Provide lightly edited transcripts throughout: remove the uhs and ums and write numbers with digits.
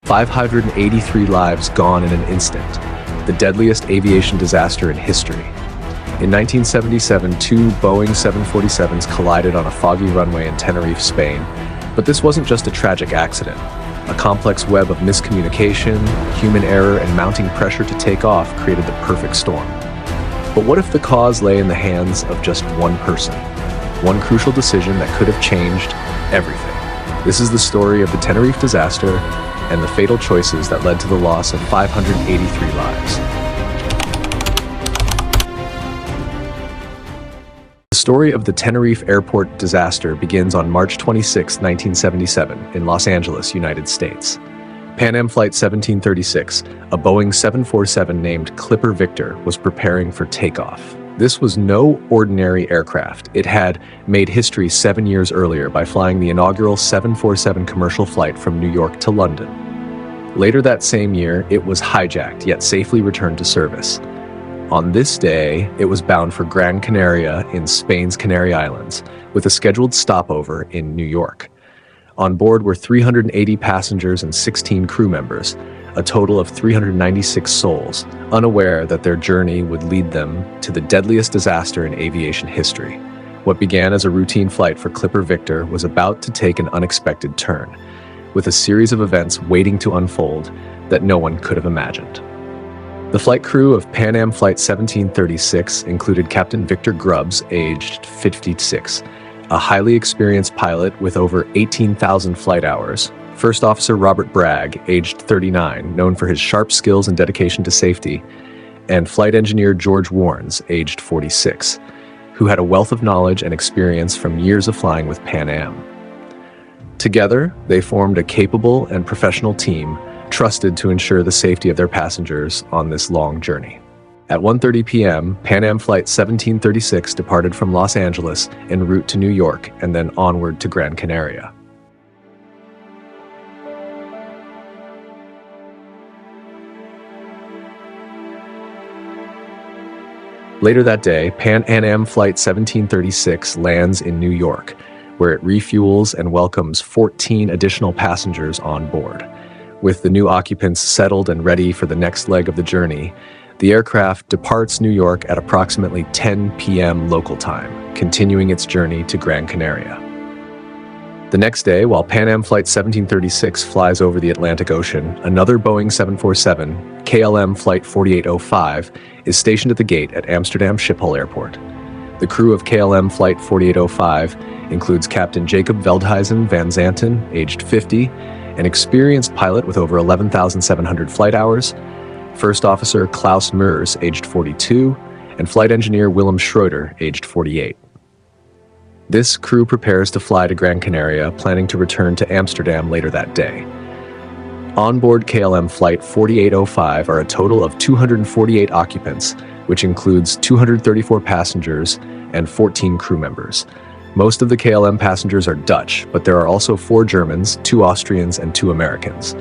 583 lives gone in an instant, the deadliest aviation disaster in history. In 1977, two Boeing 747s collided on a foggy runway in Tenerife, Spain. But this wasn't just a tragic accident. A complex web of miscommunication, human error, and mounting pressure to take off created the perfect storm. But what if the cause lay in the hands of just one person? One crucial decision that could have changed everything. This is the story of the Tenerife disaster and the fatal choices that led to the loss of 583 lives. The story of the Tenerife airport disaster begins on March 26, 1977, in Los Angeles, United States. Pan Am Flight 1736, a Boeing 747 named Clipper Victor, was preparing for takeoff. This was no ordinary aircraft. It had made history 7 years earlier by flying the inaugural 747 commercial flight from New York to London. Later that same year, it was hijacked, yet safely returned to service. On this day, it was bound for Gran Canaria in Spain's Canary Islands, with a scheduled stopover in New York. On board were 380 passengers and 16 crew members, a total of 396 souls, unaware that their journey would lead them to the deadliest disaster in aviation history. What began as a routine flight for Clipper Victor was about to take an unexpected turn, with a series of events waiting to unfold that no one could have imagined. The flight crew of Pan Am Flight 1736 included Captain Victor Grubbs, aged 56, a highly experienced pilot with over 18,000 flight hours, First Officer Robert Bragg, aged 39, known for his sharp skills and dedication to safety, and Flight Engineer George Warnes, aged 46, who had a wealth of knowledge and experience from years of flying with Pan Am. Together, they formed a capable and professional team trusted to ensure the safety of their passengers on this long journey. At 1:30 p.m., Pan Am Flight 1736 departed from Los Angeles en route to New York and then onward to Gran Canaria. Later that day, Pan Am Flight 1736 lands in New York, where it refuels and welcomes 14 additional passengers on board. With the new occupants settled and ready for the next leg of the journey, the aircraft departs New York at approximately 10 p.m. local time, continuing its journey to Gran Canaria. The next day, while Pan Am Flight 1736 flies over the Atlantic Ocean, another Boeing 747, KLM Flight 4805, is stationed at the gate at Amsterdam Schiphol Airport. The crew of KLM Flight 4805 includes Captain Jacob Veldhuizen van Zanten, aged 50, an experienced pilot with over 11,700 flight hours, First Officer Klaus Meurs, aged 42, and Flight Engineer Willem Schroeder, aged 48. This crew prepares to fly to Gran Canaria, planning to return to Amsterdam later that day. On board KLM Flight 4805 are a total of 248 occupants, which includes 234 passengers and 14 crew members. Most of the KLM passengers are Dutch, but there are also 4 Germans, 2 Austrians, and 2 Americans.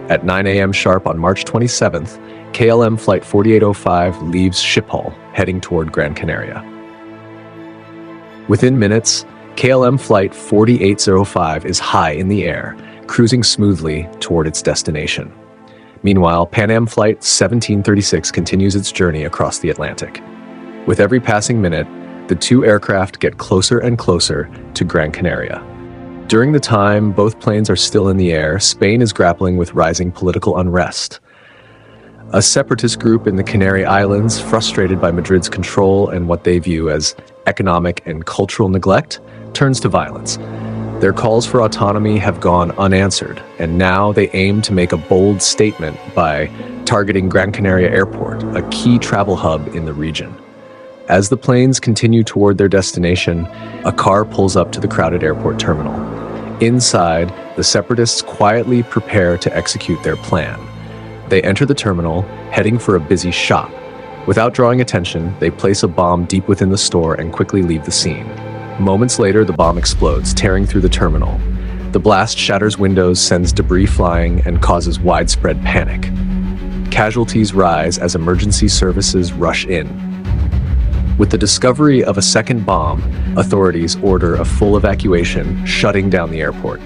At 9 a.m. sharp on March 27th, KLM Flight 4805 leaves Schiphol, heading toward Gran Canaria. Within minutes, KLM Flight 4805 is high in the air, cruising smoothly toward its destination. Meanwhile, Pan Am Flight 1736 continues its journey across the Atlantic. With every passing minute, the two aircraft get closer and closer to Gran Canaria. During the time both planes are still in the air, Spain is grappling with rising political unrest. A separatist group in the Canary Islands, frustrated by Madrid's control and what they view as economic and cultural neglect, turns to violence. Their calls for autonomy have gone unanswered, and now they aim to make a bold statement by targeting Gran Canaria Airport, a key travel hub in the region. As the planes continue toward their destination, a car pulls up to the crowded airport terminal. Inside, the separatists quietly prepare to execute their plan. They enter the terminal, heading for a busy shop. Without drawing attention, they place a bomb deep within the store and quickly leave the scene. Moments later, the bomb explodes, tearing through the terminal. The blast shatters windows, sends debris flying, and causes widespread panic. Casualties rise as emergency services rush in. With the discovery of a second bomb, authorities order a full evacuation, shutting down the airport.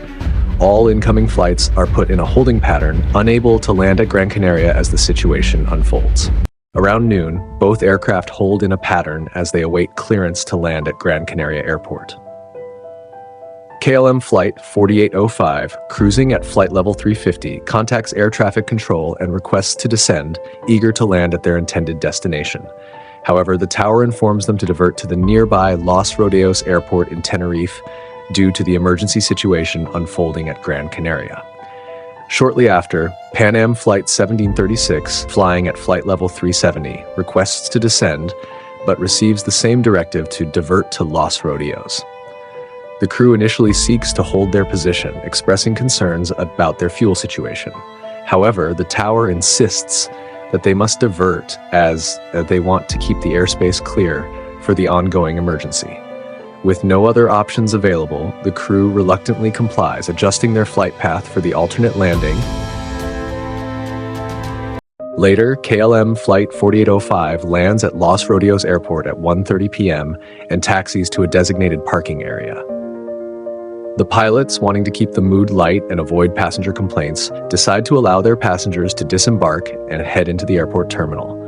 All incoming flights are put in a holding pattern, unable to land at Gran Canaria as the situation unfolds. Around noon, both aircraft hold in a pattern as they await clearance to land at Gran Canaria Airport. KLM Flight 4805, cruising at flight level 350, contacts air traffic control and requests to descend, eager to land at their intended destination. However, the tower informs them to divert to the nearby Los Rodeos Airport in Tenerife due to the emergency situation unfolding at Gran Canaria. Shortly after, Pan Am Flight 1736, flying at flight level 370, requests to descend, but receives the same directive to divert to Los Rodeos. The crew initially seeks to hold their position, expressing concerns about their fuel situation. However, the tower insists that they must divert as they want to keep the airspace clear for the ongoing emergency. With no other options available, the crew reluctantly complies, adjusting their flight path for the alternate landing. Later, KLM Flight 4805 lands at Los Rodeos Airport at 1:30 p.m. and taxis to a designated parking area. The pilots, wanting to keep the mood light and avoid passenger complaints, decide to allow their passengers to disembark and head into the airport terminal.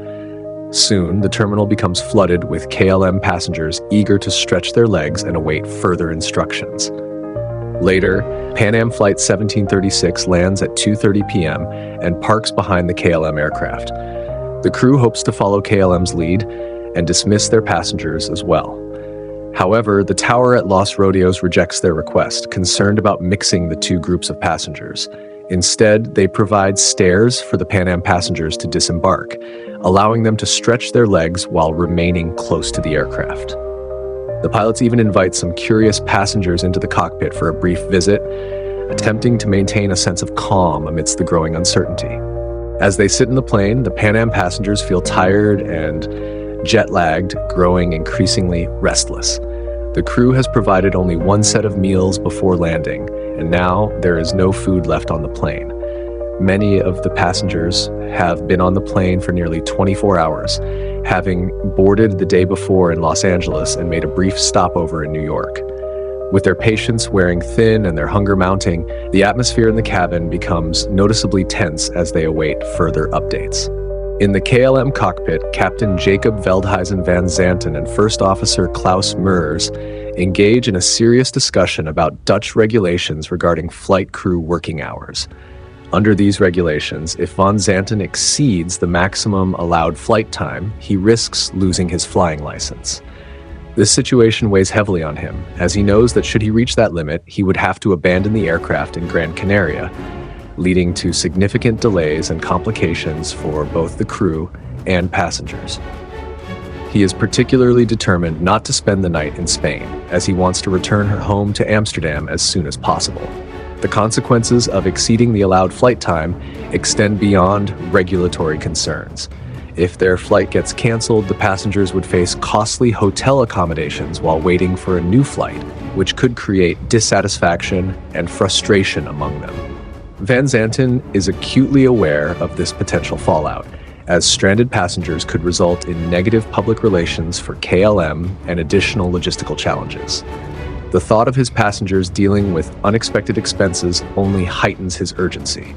Soon, the terminal becomes flooded with KLM passengers eager to stretch their legs and await further instructions. Later, Pan Am Flight 1736 lands at 2:30 p.m. and parks behind the KLM aircraft. The crew hopes to follow KLM's lead and dismiss their passengers as well. However, the tower at Los Rodeos rejects their request, concerned about mixing the two groups of passengers. Instead, they provide stairs for the Pan Am passengers to disembark, allowing them to stretch their legs while remaining close to the aircraft. The pilots even invite some curious passengers into the cockpit for a brief visit, attempting to maintain a sense of calm amidst the growing uncertainty. As they sit in the plane, the Pan Am passengers feel tired and jet-lagged, growing increasingly restless. The crew has provided only one set of meals before landing, and now there is no food left on the plane. Many of the passengers have been on the plane for nearly 24 hours, having boarded the day before in Los Angeles and made a brief stopover in New York. With their patience wearing thin and their hunger mounting, the atmosphere in the cabin becomes noticeably tense as they await further updates. In the KLM cockpit, Captain Jacob Veldhuizen van Zanten and First Officer Klaus Meurs engage in a serious discussion about Dutch regulations regarding flight crew working hours. Under these regulations, if von Zanten exceeds the maximum allowed flight time, he risks losing his flying license. This situation weighs heavily on him, as he knows that should he reach that limit, he would have to abandon the aircraft in Gran Canaria, leading to significant delays and complications for both the crew and passengers. He is particularly determined not to spend the night in Spain, as he wants to return her home to Amsterdam as soon as possible. The consequences of exceeding the allowed flight time extend beyond regulatory concerns. If their flight gets canceled, the passengers would face costly hotel accommodations while waiting for a new flight, which could create dissatisfaction and frustration among them. Van Zanten is acutely aware of this potential fallout, as stranded passengers could result in negative public relations for KLM and additional logistical challenges. The thought of his passengers dealing with unexpected expenses only heightens his urgency.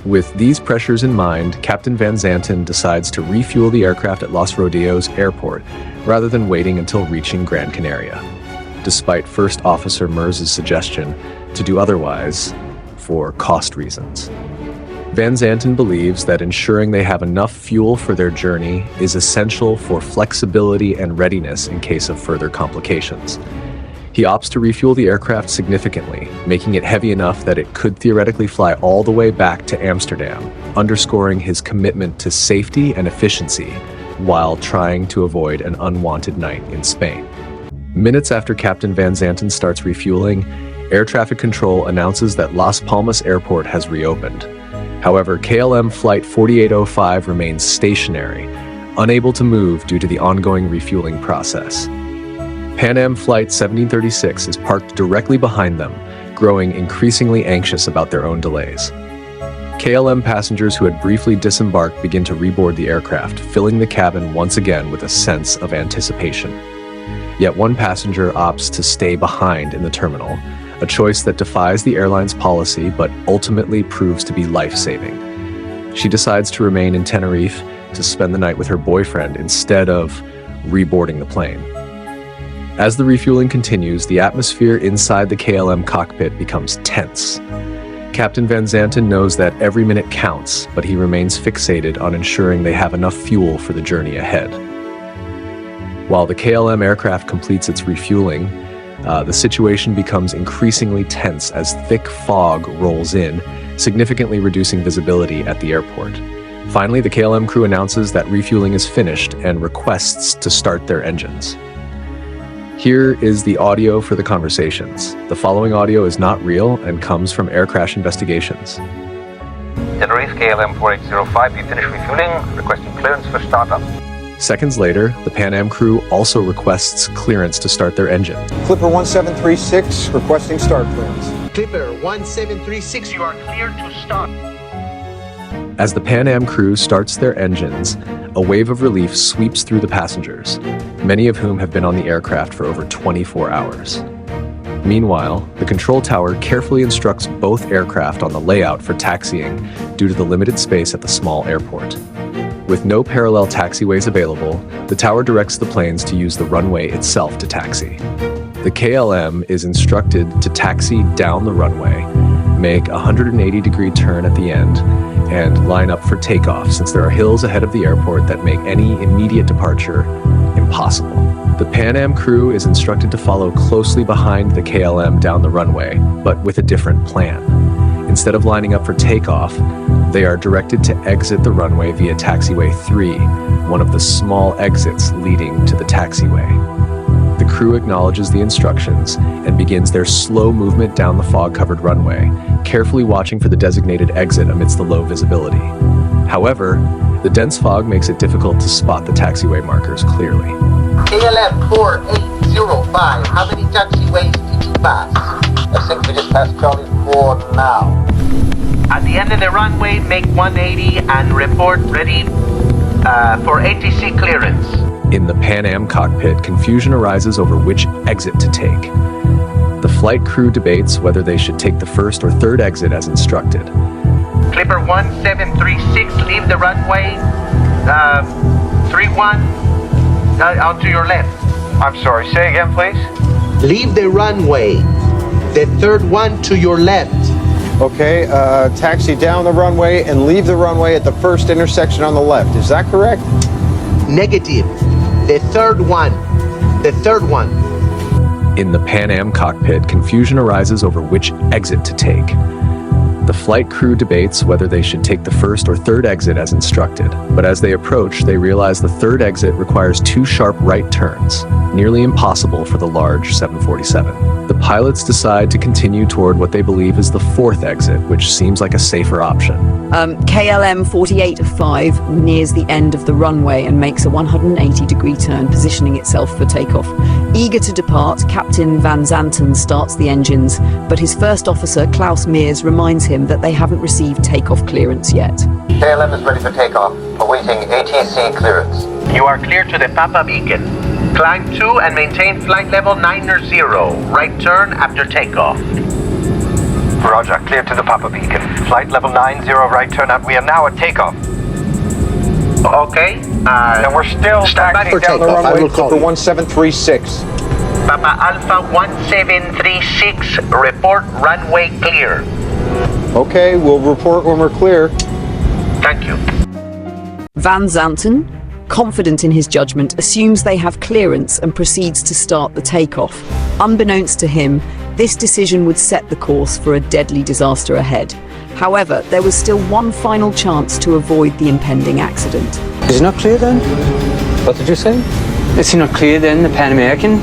With these pressures in mind, Captain Van Zanten decides to refuel the aircraft at Los Rodeos Airport rather than waiting until reaching Gran Canaria, despite First Officer Meurs' suggestion to do otherwise for cost reasons. Van Zanten believes that ensuring they have enough fuel for their journey is essential for flexibility and readiness in case of further complications. He opts to refuel the aircraft significantly, making it heavy enough that it could theoretically fly all the way back to Amsterdam, underscoring his commitment to safety and efficiency while trying to avoid an unwanted night in Spain. Minutes after Captain Van Zanten starts refueling, air traffic control announces that Las Palmas Airport has reopened. However, KLM Flight 4805 remains stationary, unable to move due to the ongoing refueling process. Pan Am Flight 1736 is parked directly behind them, growing increasingly anxious about their own delays. KLM passengers who had briefly disembarked begin to reboard the aircraft, filling the cabin once again with a sense of anticipation. Yet one passenger opts to stay behind in the terminal, a choice that defies the airline's policy but ultimately proves to be life-saving. She decides to remain in Tenerife to spend the night with her boyfriend instead of reboarding the plane. As the refueling continues, the atmosphere inside the KLM cockpit becomes tense. Captain Van Zanten knows that every minute counts, but he remains fixated on ensuring they have enough fuel for the journey ahead. While the KLM aircraft completes its refueling, the situation becomes increasingly tense as thick fog rolls in, significantly reducing visibility at the airport. Finally, the KLM crew announces that refueling is finished and requests to start their engines. Here is the audio for the conversations. The following audio is not real and comes from air crash investigations. Tenerife KLM 4805, we finished refueling, requesting clearance for startup. Seconds later, the Pan Am crew also requests clearance to start their engine. Clipper 1736, requesting start clearance. Clipper 1736, you are clear to start. As the Pan Am crew starts their engines, a wave of relief sweeps through the passengers, many of whom have been on the aircraft for over 24 hours. Meanwhile, the control tower carefully instructs both aircraft on the layout for taxiing due to the limited space at the small airport. With no parallel taxiways available, the tower directs the planes to use the runway itself to taxi. The KLM is instructed to taxi down the runway, make a 180-degree turn at the end, and line up for takeoff since there are hills ahead of the airport that make any immediate departure impossible. The Pan Am crew is instructed to follow closely behind the KLM down the runway, but with a different plan. Instead of lining up for takeoff, they are directed to exit the runway via taxiway 3, one of the small exits leading to the taxiway. The crew acknowledges the instructions and begins their slow movement down the fog-covered runway, carefully watching for the designated exit amidst the low visibility. However, the dense fog makes it difficult to spot the taxiway markers clearly. KLM 4805, how many taxiways did you pass? I think we just passed Charlie 4 now. At the end of the runway, make 180 and report ready for ATC clearance. In the Pan Am cockpit, confusion arises over which exit to take. The flight crew debates whether they should take the first or third exit as instructed. Clipper 1736, leave the runway 31 out to your left. I'm sorry, say again, please. Leave the runway, the third one to your left. Okay, taxi down the runway and leave the runway at the first intersection on the left. Is that correct? Negative. The third one. The third one. In the Pan Am cockpit, confusion arises over which exit to take. The flight crew debates whether they should take the first or third exit as instructed, but as they approach, they realize the third exit requires 2 sharp right turns, nearly impossible for the large 747. The pilots decide to continue toward what they believe is the 4th exit, which seems like a safer option. KLM 4805 nears the end of the runway and makes a 180-degree turn, positioning itself for takeoff. Eager to depart, Captain Van Zanten starts the engines, but his first officer, Klaus Meers, reminds him that they haven't received takeoff clearance yet. KLM is ready for takeoff, awaiting ATC clearance. You are clear to the Papa beacon. Climb 2 and maintain flight level 90. Right turn after takeoff. Roger, clear to the Papa beacon. Flight level 90, right turn up. We are now at takeoff. Okay. And we're still taxiing down the runway. I will Clipper call you. 1736. Papa Alpha 1736, report runway clear. Okay, we'll report when we're clear. Thank you. Van Zanten, confident in his judgment, assumes they have clearance and proceeds to start the takeoff. Unbeknownst to him, this decision would set the course for a deadly disaster ahead. However, there was still one final chance to avoid the impending accident. Is it not clear then? What did you say? Is it not clear then, the Pan American?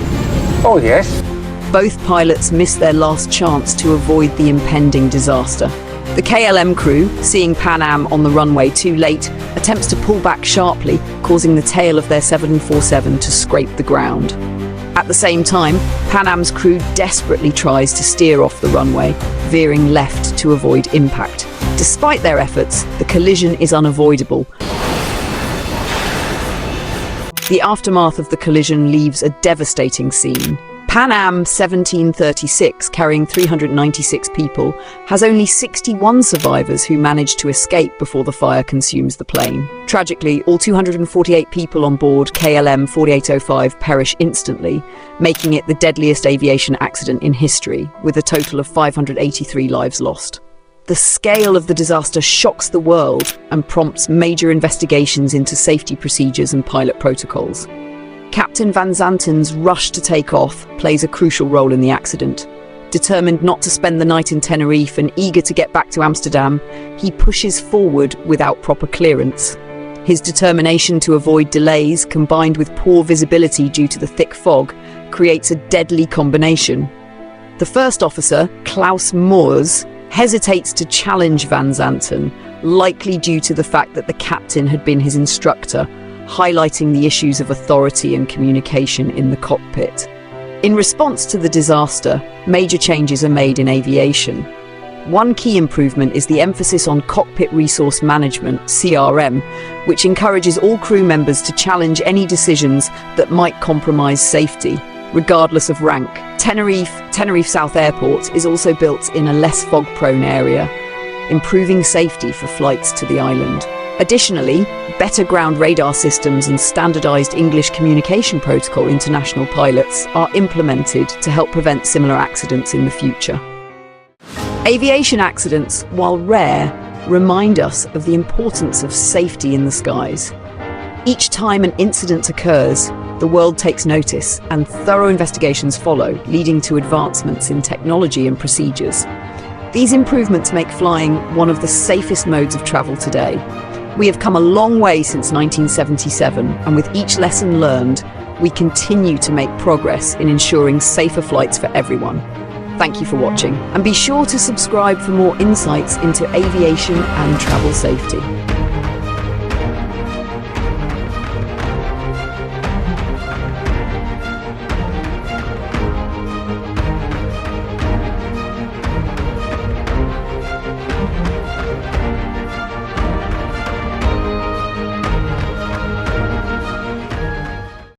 Oh, yes. Both pilots missed their last chance to avoid the impending disaster. The KLM crew, seeing Pan Am on the runway too late, attempts to pull back sharply, causing the tail of their 747 to scrape the ground. At the same time, Pan Am's crew desperately tries to steer off the runway, veering left to avoid impact. Despite their efforts, the collision is unavoidable. The aftermath of the collision leaves a devastating scene. Pan Am 1736, carrying 396 people, has only 61 survivors who managed to escape before the fire consumes the plane. Tragically, all 248 people on board KLM 4805 perish instantly, making it the deadliest aviation accident in history, with a total of 583 lives lost. The scale of the disaster shocks the world and prompts major investigations into safety procedures and pilot protocols. Captain Van Zanten's rush to take off plays a crucial role in the accident. Determined not to spend the night in Tenerife and eager to get back to Amsterdam, he pushes forward without proper clearance. His determination to avoid delays, combined with poor visibility due to the thick fog, creates a deadly combination. The first officer, Klaus Moors, hesitates to challenge Van Zanten, likely due to the fact that the captain had been his instructor, highlighting the issues of authority and communication in the cockpit. In response to the disaster, major changes are made in aviation. One key improvement is the emphasis on cockpit resource management, CRM, which encourages all crew members to challenge any decisions that might compromise safety, regardless of rank. Tenerife South Airport is also built in a less fog-prone area, improving safety for flights to the island. Additionally, better ground radar systems and standardized English communication protocol international pilots are implemented to help prevent similar accidents in the future. Aviation accidents, while rare, remind us of the importance of safety in the skies. Each time an incident occurs, the world takes notice and thorough investigations follow, leading to advancements in technology and procedures. These improvements make flying one of the safest modes of travel today. We have come a long way since 1977, and with each lesson learned, we continue to make progress in ensuring safer flights for everyone. Thank you for watching, and be sure to subscribe for more insights into aviation and travel safety.